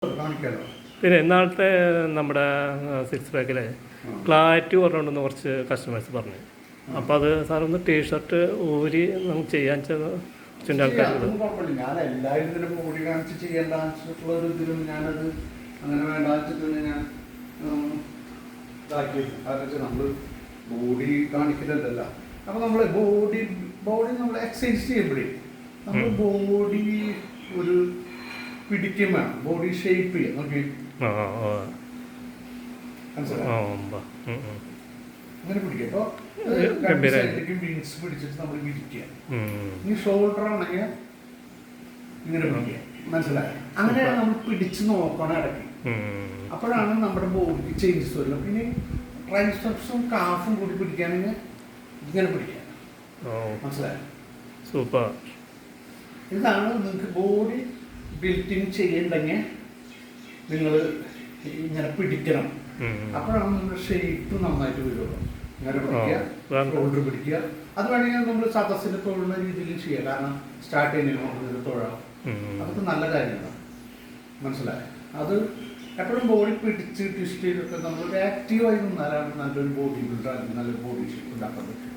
കാണിക്കാലോ. പിന്നെ ഇന്നാളത്തെ നമ്മുടെ six പാക്കിലെ clarity പറഞ്ഞുകൊണ്ടെന്ന് കുറച്ച് കസ്റ്റമേഴ്സ് പറഞ്ഞു. അപ്പോൾ അത് സാറൊന്ന് ടീഷർട്ട് ഊരി നമുക്ക് ചെയ്യാൻ കുറച്ചിൻ്റെ ആൾക്കാരുണ്ട്. കുഴപ്പമില്ല, ഞാൻ എല്ലാവരും ഇതിനെ ബോഡി കാണിച്ച് ചെയ്യേണ്ട ഒരു ഇതിലും ഞാനത് അങ്ങനെ വേണ്ട വെച്ചിട്ട് ഞാൻ ഇതാക്കിയത്. കാരണം വെച്ചാൽ നമ്മൾ ബോഡി കാണിക്കുന്നില്ലല്ലോ. അപ്പോൾ നമ്മൾ ബോഡി നമ്മൾ എക്സസൈസ് ചെയ്യുമ്പോഴേ നമ്മൾ ബോഡി ഒരു പിടിക്കും വേണം, ബോഡി ഷേപ്പ് ചെയ്യാം. നോക്കി അങ്ങനെ പിടിക്കുക. അപ്പോൾ സൈഡിലേക്ക് വിങ്സ് പിടിച്ചിട്ട് നമ്മൾ വിരിക്കുക. ഇനി ഷോൾഡർ ആണെങ്കിൽ ഇങ്ങനെ പിടിക്കുക, മനസ്സിലായോ? അങ്ങനെ നമ്മൾ പിടിച്ച് നോക്കണം ഇടയ്ക്ക്. അപ്പോഴാണ് നമ്മുടെ ബോഡിക്ക് ചേഞ്ചസ് വരുന്നത്. പിന്നെ ട്രൈസെപ്സും കാഫും കൂടി പിടിക്കുകയാണെങ്കിൽ ഇങ്ങനെ പിടിക്കുക, മനസ്സിലായോ? സൂപ്പർ. ഇതാണ് നിങ്ങൾക്ക് ബോഡി ബിൽറ്റിങ് ചെയ്യണ്ടെങ്കിൽ നിങ്ങൾ ഇങ്ങനെ പിടിക്കണം. അപ്പോഴാണ് നിങ്ങളുടെ ഷേപ്പ് നന്നായിട്ട് വരുള്ളൂ. ഇങ്ങനെ പിടിക്കുക, ഷോൾഡർ പിടിക്കുക. അത് വേണമെങ്കിൽ നമ്മൾ സദസ്സിന് തൊഴുന്ന രീതിയിൽ ചെയ്യുക. കാരണം സ്റ്റാർട്ട് ചെയ്യുന്നതിന് തൊഴാം, അതൊക്കെ നല്ല കാര്യങ്ങളാണ്, മനസ്സിലായോ? അത് എപ്പോഴും ബോഡി പിടിച്ച് ട്വിസ്റ്റ് ചെയ്തിട്ട് നമ്മൾ ആക്റ്റീവായി നിന്നാലാണ് നല്ലൊരു ബോഡി ബിൽഡർ അല്ലെങ്കിൽ നല്ലൊരു ബോഡി ഷേപ്പ് ഉണ്ടാക്കാൻ പറ്റും.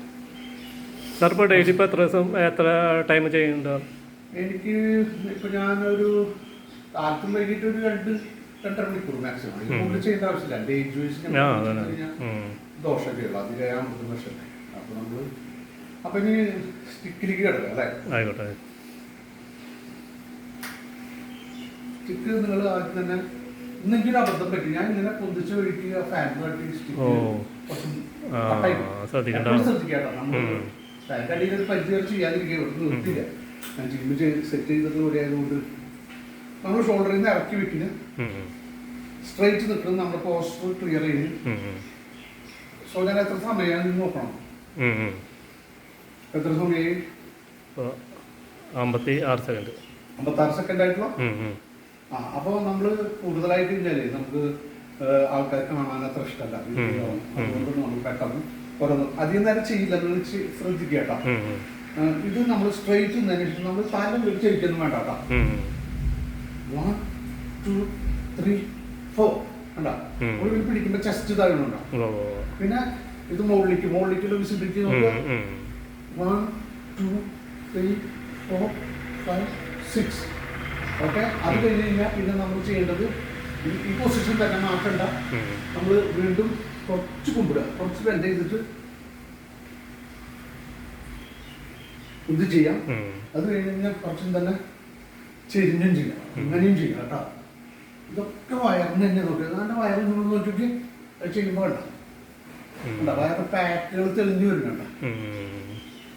സാർ ഇപ്പോൾ ഡെയിലി ഇപ്പോൾ എത്ര ടൈം ചെയ്യുന്നുണ്ടോ? എനിക്ക് ഇപ്പം ഞാനൊരു കാലത്തും വൈകിട്ട് ഒരു 2-2.5 മണിക്കൂർ മാക്സിമം. കൂടുതൽ ചെയ്യേണ്ട ആവശ്യമില്ല. ഡേറ്റ് വൈസ് ദോഷമൊക്കെ ഉള്ളു, അതിലാകുമ്പോൾ വർഷമല്ലേ. അപ്പോൾ നമ്മൾ അപ്പം ഇനി സ്റ്റിക്കിലേക്ക് കിടക്കുക അല്ലേ? ആയിക്കോട്ടെ. സ്റ്റിക്ക് നിങ്ങൾ ആദ്യം തന്നെ ഇന്നെങ്കിലും അബദ്ധം പറ്റി. ഞാൻ ഇങ്ങനെ പൊന്തിച്ച് ഒഴിക്കുക, ഫാൻ കാട്ടി സ്റ്റിക്ക് ശ്രദ്ധിക്കാട്ടോ. നമ്മൾ ഫാൻ കടിയിൽ ഒരു പരിചയം ചെയ്യാതിരിക്കുക, നിർത്തില്ല. ഞാൻ ജിമ്മ് സെറ്റ് ചെയ്തത് കൂടെ ആയതുകൊണ്ട് നമ്മൾ ഷോൾഡറിൽ നിന്ന് ഇറക്കി വെക്കുന്നു, സ്ട്രൈറ്റ് നിൽക്കുന്നത്, നമ്മുടെ പോസ്റ്റർ ക്ലിയർ ചെയ്യുന്നു. സോ ഞാൻ എത്ര സമയമാണ് നിങ്ങൾ നോക്കണം? എത്ര സമയം? 56 സെക്കൻഡ് ആയിട്ടുള്ള. അപ്പോൾ നമ്മൾ കൂടുതലായിട്ട് കഴിഞ്ഞാലേ നമുക്ക് ആൾക്കാർക്ക് കാണാൻ അത്ര ഇഷ്ടമല്ല. അതുകൊണ്ട് നമ്മൾ പെട്ടെന്ന് ഓരോന്ന് അധികം നേരം ചെയ്യില്ല, നിങ്ങൾ ശ്രദ്ധിക്കുക കേട്ടോ. ഇത് നമ്മൾ സ്ട്രൈറ്റ് നിന്നതിന് നമ്മൾ തല വിളിച്ചിരിക്കുന്നു വേണ്ട കേട്ടോ. 1 2 3 4 കണ്ടാ ഒരു പിടിക്കുമ്പോൾ ചെസ്റ്റ് താഴെയുണ്ടോ. പിന്നെ ഇത് മുകളിലേക്ക് വിസിബിലിറ്റി നോക്കുക. 1 2 3 4 5 6. ഓക്കെ, അത് കഴിഞ്ഞ് കഴിഞ്ഞാൽ പിന്നെ നമ്മൾ ചെയ്യേണ്ടത് ഈ പൊസിഷൻ തന്നെ മാറ്റണ്ട. നമ്മൾ വീണ്ടും കുറച്ച് കുമ്പിടുക, കുറച്ച് ബെൻഡ് ചെയ്തിട്ട് ഇത് ചെയ്യാം. അത് കഴിഞ്ഞ് കഴിഞ്ഞാൽ കുറച്ചും തന്നെ ചെരിഞ്ഞും ചെയ്യാം, ഇങ്ങനെയും ചെയ്യാം കേട്ടോ. ഇതൊക്കെ വയറിന് തന്നെ നോക്കുക. അതുകൊണ്ട് വയറ് നിങ്ങൾ നോക്കിയിട്ട് ചെയ്യുമ്പോൾ കണ്ട വയറ് പാക്കുകൾ തെളിഞ്ഞു വരുന്നുണ്ട.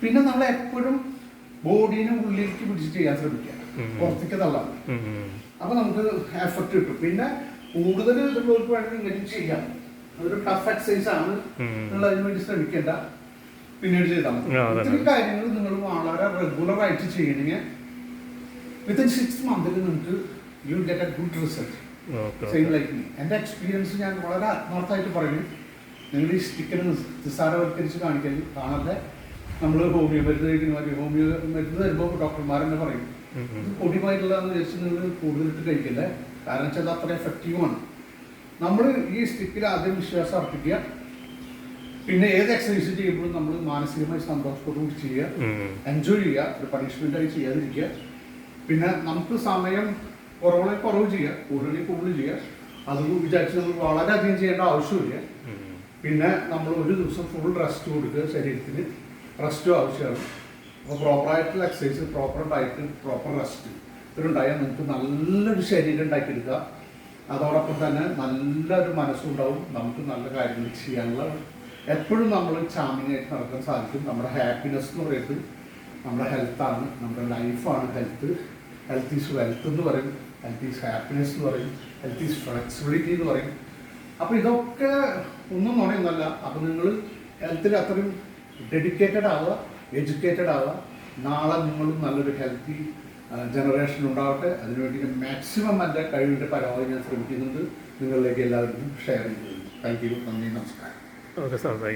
പിന്നെ നമ്മൾ എപ്പോഴും ബോഡീനെ ഉള്ളിലേക്ക് പിടിച്ച് ചെയ്യാൻ ശ്രമിക്കുക, പുറത്തേക്ക് തള്ളാം. അപ്പൊ നമുക്ക് എഫർട്ട് കിട്ടും. പിന്നെ കൂടുതൽ ഇതുള്ളവർക്ക് വേണമെങ്കിൽ ഇങ്ങനെയും ചെയ്യാം. അതൊരു ടഫ് എക്സസൈസ് ആണ്, നിങ്ങൾ അതിന് വേണ്ടി ശ്രമിക്കേണ്ട, പിന്നീട് ചെയ്താൽ മതി. ഇത്രയും കാര്യങ്ങൾ നിങ്ങൾ വളരെ റെഗുലർ ആയിട്ട് ചെയ്യണമെങ്കിൽ വിത്തിൻ 6 months നിങ്ങൾക്ക് you get A good result. Same like me. എൻ്റെ എക്സ്പീരിയൻസ് ഞാൻ വളരെ ആത്മാർത്ഥമായിട്ട് പറയുന്നു. നിങ്ങൾ ഈ സ്റ്റിക്കർ നിസ്സാരവൽക്കരിച്ച് കാണാതെ നമ്മൾ ഹോമിയോ മരുന്ന് കഴിക്കുന്ന ഹോമിയോ മരുന്ന് തരുമ്പോൾ ഡോക്ടർമാരെന്നെ പറയും ഇത് പൊടിയുമായിട്ടുള്ളതെന്ന് വിചാരിച്ച് നിങ്ങൾ കൂടുതലിട്ട് കഴിക്കില്ല. കാരണം വെച്ചാൽ അത്ര എഫക്റ്റീവാണ്. നമ്മൾ ഈ സ്റ്റിക്കിൽ ആദ്യം വിശ്വാസം അർപ്പിക്കുക. പിന്നെ ഏത് എക്സസൈസ് ചെയ്യുമ്പോഴും നമ്മൾ മാനസികമായി സന്തോഷത്തോടുകൂടി ചെയ്യുക, എൻജോയ് ചെയ്യുക, ഒരു പണിഷ്മെൻ്റായി ചെയ്യാതിരിക്കുക. പിന്നെ നമുക്ക് സമയം കുറവ് ചെയ്യുക, കൂടുതൽ ചെയ്യുക. അത് വിചാരിച്ച് നമ്മൾ വളരെയധികം ചെയ്യേണ്ട ആവശ്യമില്ല. പിന്നെ നമ്മൾ ഒരു ദിവസം ഫുൾ റെസ്റ്റ് കൊടുക്കുക, ശരീരത്തിന് റെസ്റ്റും ആവശ്യമാണ്. അപ്പോൾ പ്രോപ്പറായിട്ടുള്ള exercise, proper diet, proper rest ഇതുണ്ടായാൽ നമുക്ക് നല്ലൊരു ശരീരം ഉണ്ടാക്കിയെടുക്കുക. അതോടൊപ്പം തന്നെ നല്ലൊരു മനസ്സുണ്ടാവും, നമുക്ക് നല്ല കാര്യങ്ങൾ ചെയ്യാനുള്ള. എപ്പോഴും നമ്മൾ ചാമിങ് ആയിട്ട് നടക്കാൻ സാധിക്കും. നമ്മുടെ ഹാപ്പിനെസ് എന്ന് പറയുന്നത് നമ്മുടെ ഹെൽത്താണ്, നമ്മുടെ ലൈഫാണ് ഹെൽത്ത്. ഹെൽത്ത് ഈസ് വെൽത്ത് എന്ന് പറയും, ഹെൽത്ത് ഈസ് ഹാപ്പിനെസ് എന്ന് പറയും, ഹെൽത്ത് ഈസ് ഫ്ലെക്സിബിലിറ്റി എന്ന് പറയും. അപ്പോൾ ഇതൊക്കെ ഒന്നും നുണയൊന്നല്ല. അപ്പോൾ നിങ്ങൾ ഹെൽത്തിൽ അത്രയും ഡെഡിക്കേറ്റഡ് ആവുക, എഡ്യൂക്കേറ്റഡ് ആവുക. നാളെ നിങ്ങളും നല്ലൊരു ഹെൽത്തി ജനറേഷൻ ഉണ്ടാവട്ടെ. അതിനുവേണ്ടി മാക്സിമം എൻ്റെ കഴിവിൻ്റെ പരമാവധി ഞാൻ ശ്രമിക്കുന്നുണ്ട്. നിങ്ങളിലേക്ക് എല്ലാവർക്കും ഷെയർ ചെയ്യുന്നു. Thank you. നന്ദി, നമസ്കാരം. Okay sir, thank you.